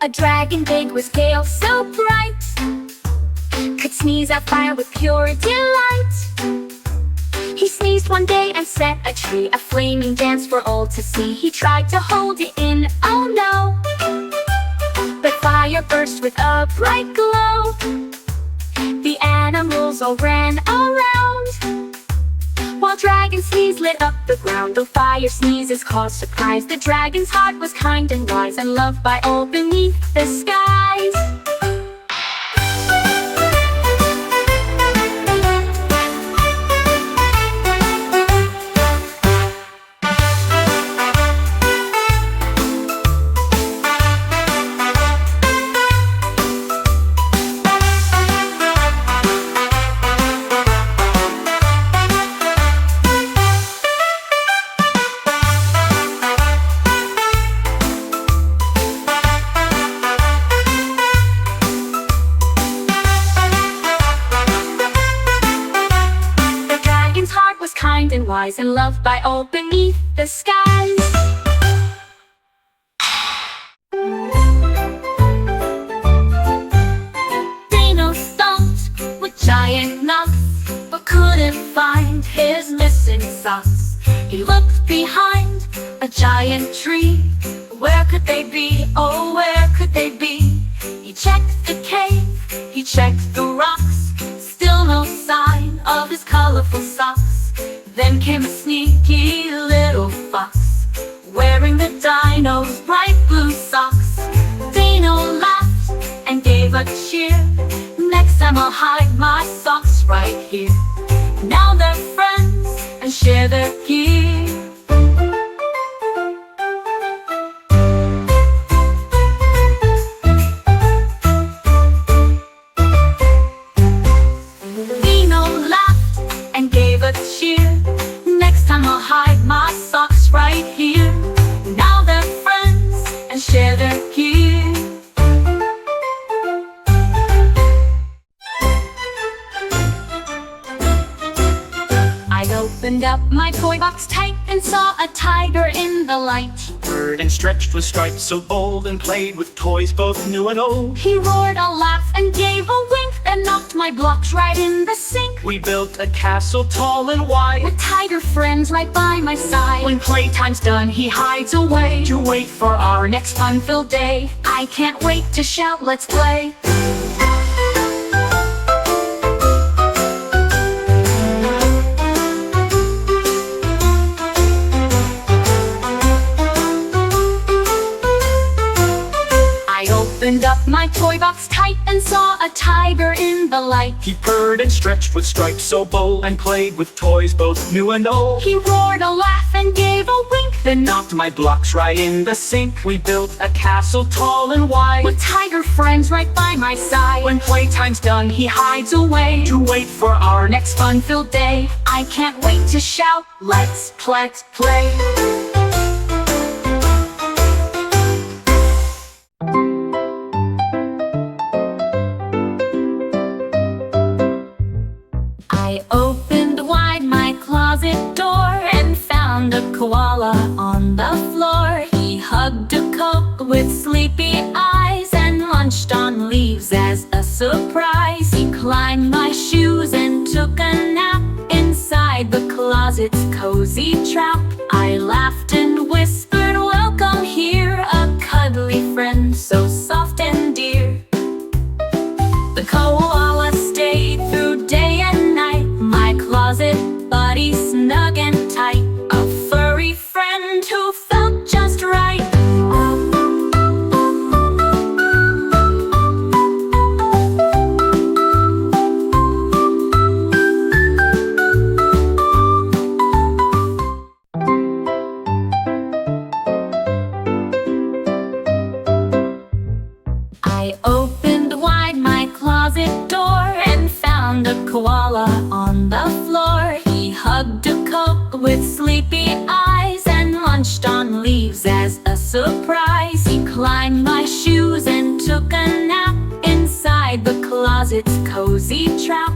A dragon big with scales so bright, could sneeze out fire with pure delight. He sneezed one day and set a tree, a flaming dance for all to see. He tried to hold it in, oh no, but fire burst with a bright glow. The animals all ran around, while dragon sneeze lit up the ground. Though fire sneezes caused surprise, the dragon's heart was kind and wise, and loved by all beneath the skies. Kind and wise, and loved by all beneath the skies. Dino stomped with giant knocks, but couldn't find his missing socks. He looked behind a giant tree. Where could they be? Oh, where could they be? He checked the cave, he checked the rocks, still no sign of his colorful socks. Then came a sneaky little fox, wearing the dino's bright blue socks. Dino laughed and gave a cheer. Next time I'll hide my socks right here. Now they're friends and share their gear. Dino laughed and gave a cheer. Next time I'll hide my socks right here. Now they're friends and share their gear. I opened up my toy box tight and saw a tiger in the light. Bird and stretched with stripes so bold, and played with toys both new and old. He roared a laugh and gave a wink, and knocked my blocks right in the sink. We built a castle tall and wide, with tiger friends right by my side. when playtime's done he hides away, to wait for our next fun-filled day. I can't wait to shout, let's play. I opened up my toy box tight and saw a tiger in the light. He purred and stretched with stripes so bold, and played with toys both new and old. He roared a laugh and gave a wink, Then knocked my blocks right in the sink. We built a castle tall and wide, with tiger friends right by my side. when playtime's done he hides away, to wait for our next fun-filled day. I can't wait to shout, let's play. I opened wide my closet door and found a koala on the floor. He hugged a Coke with sleepy eyes and lunched on leaves as a surprise. He climbed my shoes and took a nap inside the closet's cozy trap. I laughed and whispered, welcome here, a cuddly friend so soft and dear. The koala stayed through day and night, my closet buddy snug and tight, a furry friend who felt just right. I opened wide my closet door and found a koala on the floor. He hugged a Coke with sleepy eyes and lunched on leaves as a surprise. He climbed my shoes and took a nap inside the closet's cozy trap.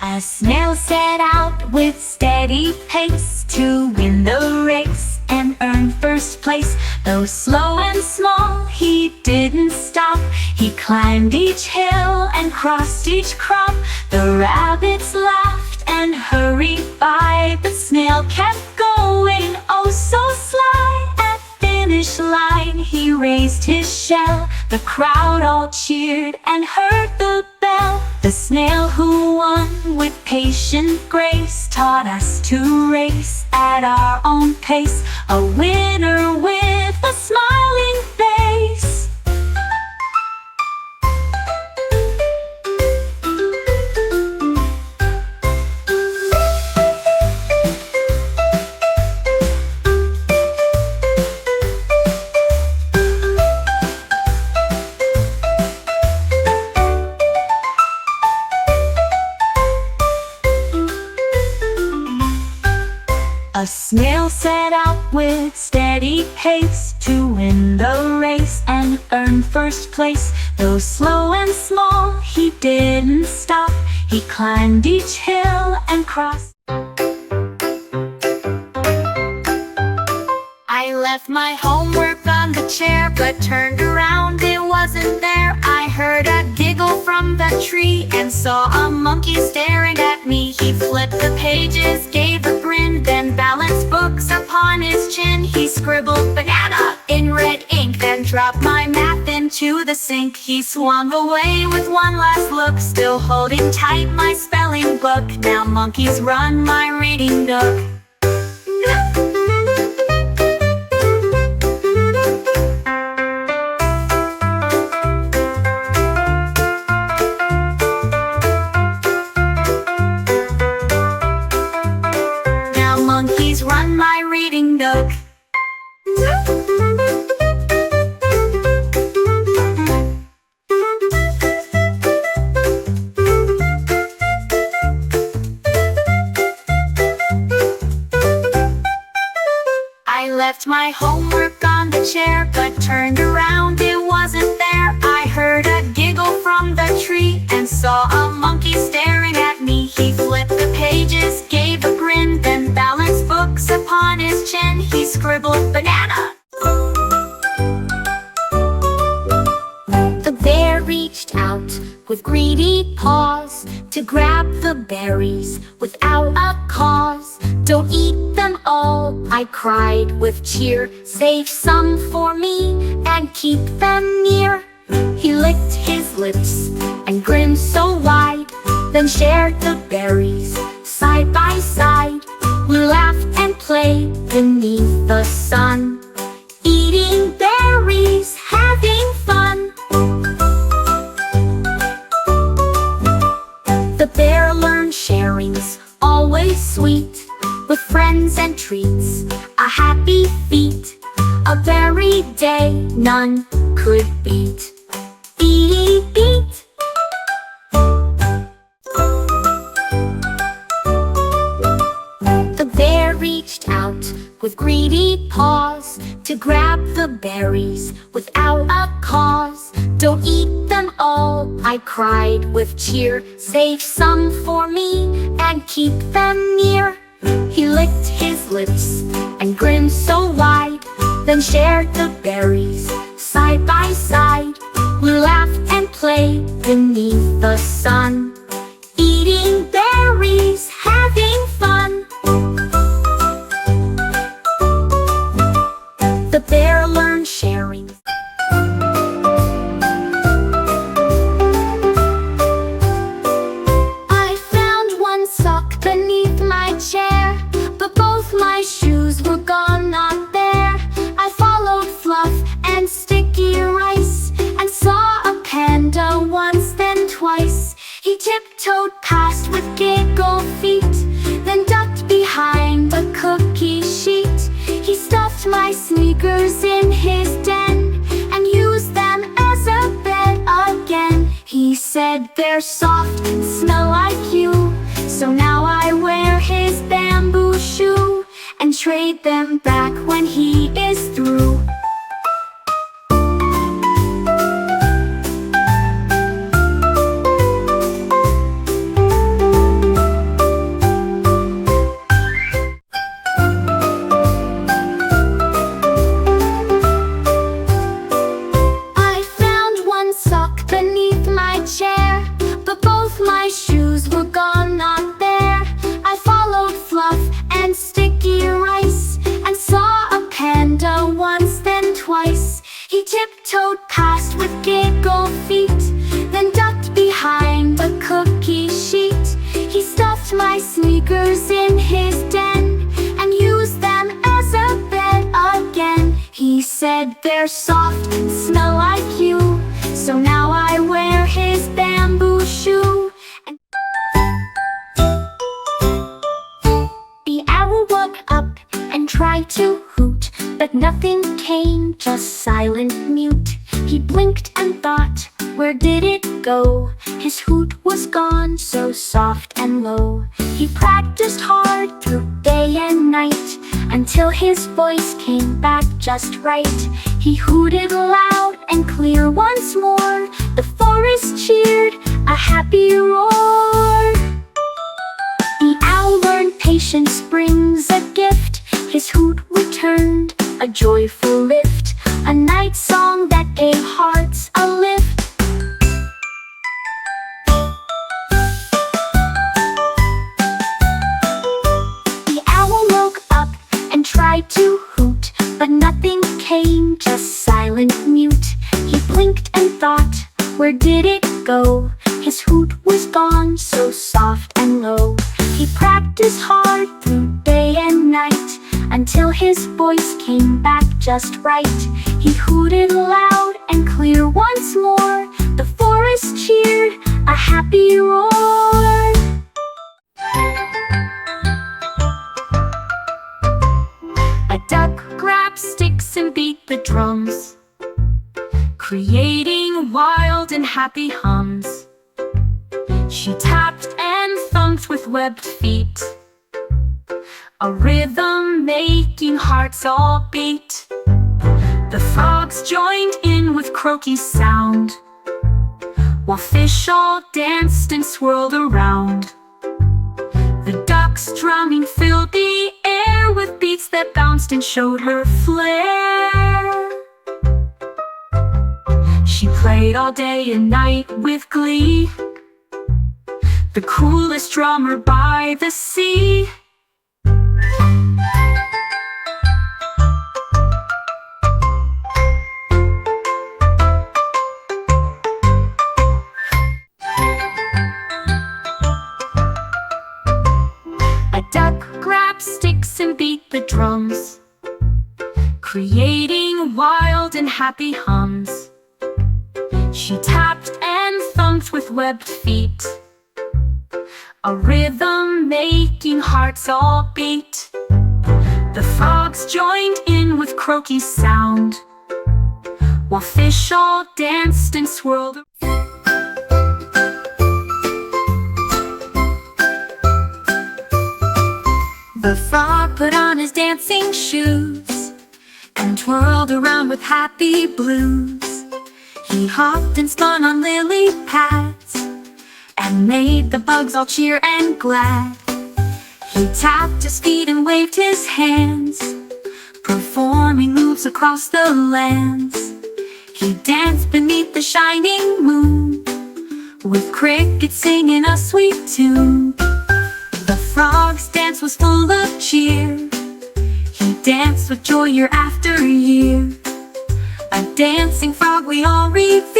A snail set out with steady steady pace to win the race and earn first place. Though slow and small, he didn't stop. He climbed each hill and crossed each crop. The rabbits laughed and hurried by. The snail kept going, oh so sly. At finish line he raised his shell. The crowd all cheered and heard the bell. The snail who won with patient grace taught us to race at our own pace. A winner with a smiling face. A snail set out with steady pace to win the race and earn first place. Though slow and small, he didn't stop. He climbed each hill and crossed. I left my homework on the chair, but turned around, it wasn't there. I heard a giggle from the tree and saw a monkey staring at me. He flipped the pages, gave a grin, then balanced books upon his chin. He scribbled banana in red ink, then dropped my math into the sink. He swung away with one last look, still holding tight my spelling book. Now monkeys run my reading nook. Monkeys run my reading nook. I left my homework on the chair, but turned around, it wasn't there. I heard a giggle from the tree and saw a monkey staring at me. He flipped the pages, gave a grin, then balanced books upon his chin. He scribbled banana. The bear reached out with greedy paws to grab the berries without a cause. Don't eat them all, I cried with cheer. Save some for me and keep them near. He licked his lips and grinned so wide, then shared the berries side by side. We laughed and played beneath the sun, eating berries, having fun. The bear learned sharing's always sweet, with friends and treats, a happy feat. A berry day none could beat. Beat, beat. The bear reached out with greedy paws to grab the berries without a cause. Don't eat them all, I cried with cheer. Save some for me and keep them near. He licked his lips and grinned so wide, then shared the berries side by side. We laughed and played beneath the sun, eating berries, having fun. The bear learned sharing. I found one sock beneath my chair, but both my shoes were gone, not there. I followed Fluff and Sticky Rice and saw a panda once, then twice. He tiptoed past with giggle feet, then ducked behind a cookie sheet. He stuffed my sneakers in his den and used them as a bed again. He said they're soft and smell like you, so now I wear his bamboo shoe and trade them back when he is through. giggle feet, then ducked behind a cookie sheet. He stuffed my sneakers in his den and used them as a bed again. He said they're soft and smell like you, so now I wear his bamboo shoe. And the owl woke up and tried to hoot, but nothing came, just silent mute. He blinked and thought, where did it go? His hoot was gone, so soft and low. He practiced hard through day and night until his voice came back just right. He hooted loud and clear once more. The forest cheered a happy roar. The owl learned patience brings a gift. His hoot returned a joyful lift, a night song that gave hearts a lift. The owl woke up and tried to hoot, but nothing came, just silent mute. He blinked and thought, where did it go? His hoot was gone, so soft and low. He practiced hard through day and night until his voice came back just right. He hooted loud and clear once more. The forest cheered a happy roar. A duck grabbed sticks and beat the drums, creating wild and happy hums. She tapped and thumped with webbed feet, a rhythm making hearts all beat. The frogs joined in with croaky sound, while fish all danced and swirled around. The duck's drumming filled the air with beats that bounced and showed her flair. She played all day and night with glee, the coolest drummer by the sea. A duck grabbed sticks and beat the drums, creating wild and happy hums. She tapped and thumped with webbed feet, a rhythm making hearts all beat. The frogs joined in with croaky sound, while fish all danced and swirled. The frog put on his dancing shoes and twirled around with happy blues. He hopped and spun on lily pads and made the bugs all cheer and glad. He tapped his feet and waved his hands, performing moves across the lands. He danced beneath the shining moon, with crickets singing a sweet tune. The frog's dance was full of cheer. He danced with joy year after year, a dancing frog we all revere.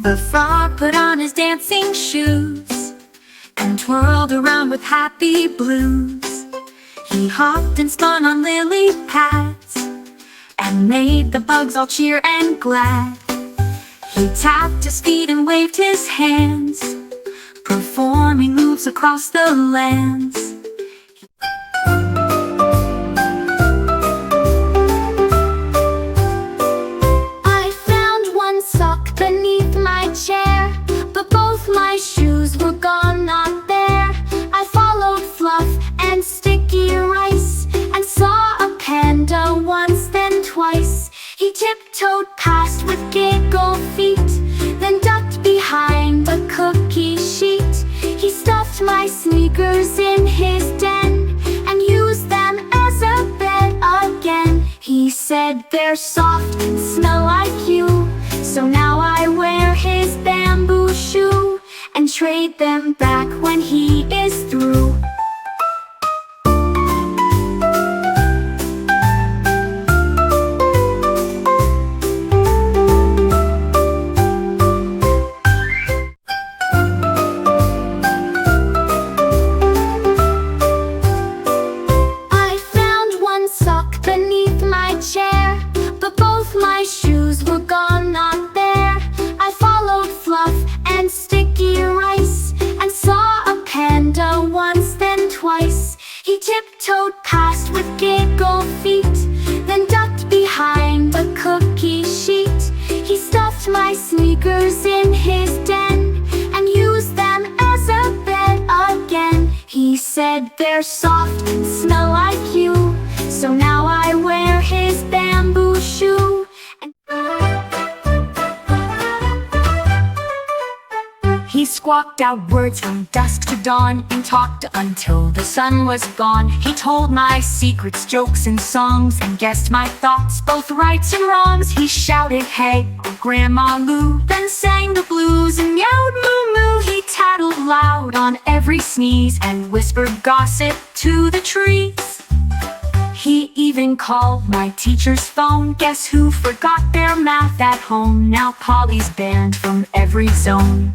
The frog put on his dancing shoes and twirled around with happy blues. He hopped and spun on lily pads and made the bugs all cheer and glad. He tapped his feet and waved his hands, performing moves across the lands. I found one sock beneath my chair, but both my shoes were gone, not there. I followed Fluff and Sticky Rice and saw a panda once, then twice. He tiptoed past with giggle feet, then ducked behind a cookie sheet. He stuffed my sneakers in his den and used them as a bed again. He said they're soft and smell like you. So now I wear his bamboo shoe and trade them back when he is through. I found one sock beneath my chair, but both my shoes were gone, not there. I followed Fluff and Sticky Rice and saw a panda once, then twice. He tiptoed past with giggle feet, then ducked behind a cookie sheet. He stuffed my sneakers in his den and used them as a bed again. He said they're soft and smell like you. So now I wear his bamboo shoe and he squawked out words from dusk to dawn and talked until the sun was gone. He told my secrets, jokes, and songs and guessed my thoughts, both rights and wrongs. He shouted, "Hey, Grandma Lou," then sang the blues and yelled, "Moo moo." He tattled loud on every sneeze and whispered gossip to the trees. He even called my teacher's phone. Guess who forgot their math at home? Now Polly's banned from every zone.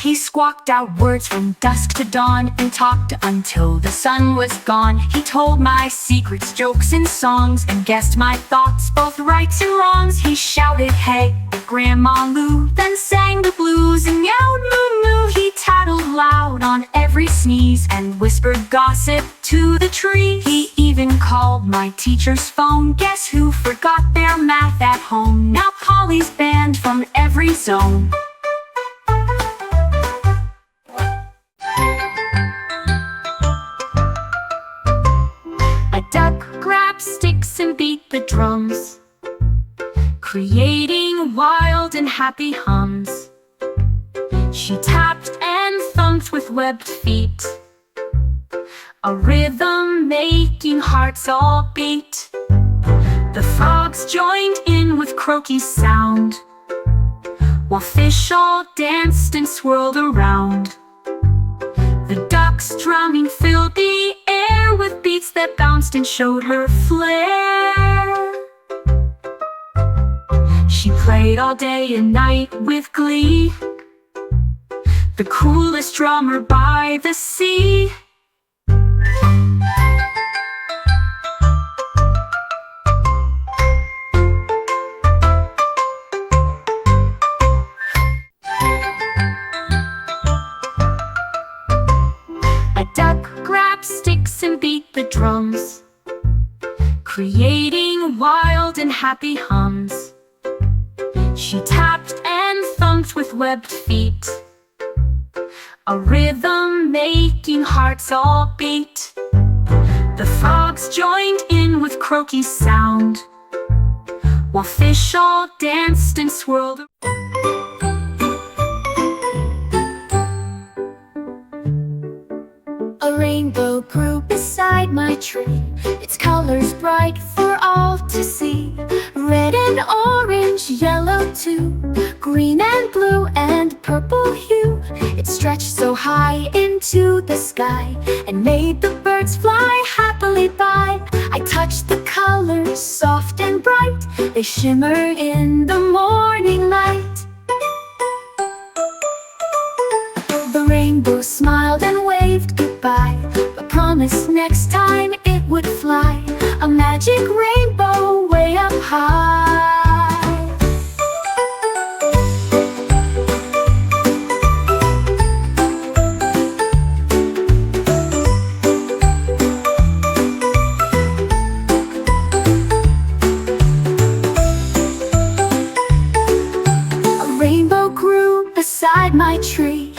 He squawked out words from dusk to dawn and talked until the sun was gone. He told my secrets, jokes, and songs and guessed my thoughts, both rights and wrongs. He shouted, "Hey, Grandma Lou," then sang the blues and yelled, "Moo moo." He tattled loud on every sneeze and whispered gossip to the trees. He even called my teacher's phone. Guess who forgot their math at home? Now Polly's banned from every zone. A duck grabbed sticks and beat the drums, creating wild and happy hums. She tapped and thumped with webbed feet, a rhythm making hearts all beat. The frogs joined in with croaky sound, while fish all danced and swirled around. The ducks drumming filled the air with beats that bounced and showed her flair. She played all day and night with glee, the coolest drummer by the sea. A duck grabbed sticks and beat the drums, creating wild and happy hums. She tapped and thumped with webbed feet, a rhythm making hearts all beat. The frogs joined in with croaky sound, while fish all danced and swirled. A rainbow grew beside my tree, its colors bright for all to see. Red and orange, yellow too, green and blue and purple hue. It stretched so high into the sky and made the birds fly happily by. I touched the colors, soft and bright, they shimmer in the morning light. The rainbow smiled and waved goodbye, but promised next time it would fly, a magic rainbow way up high. A rainbow grew beside my tree,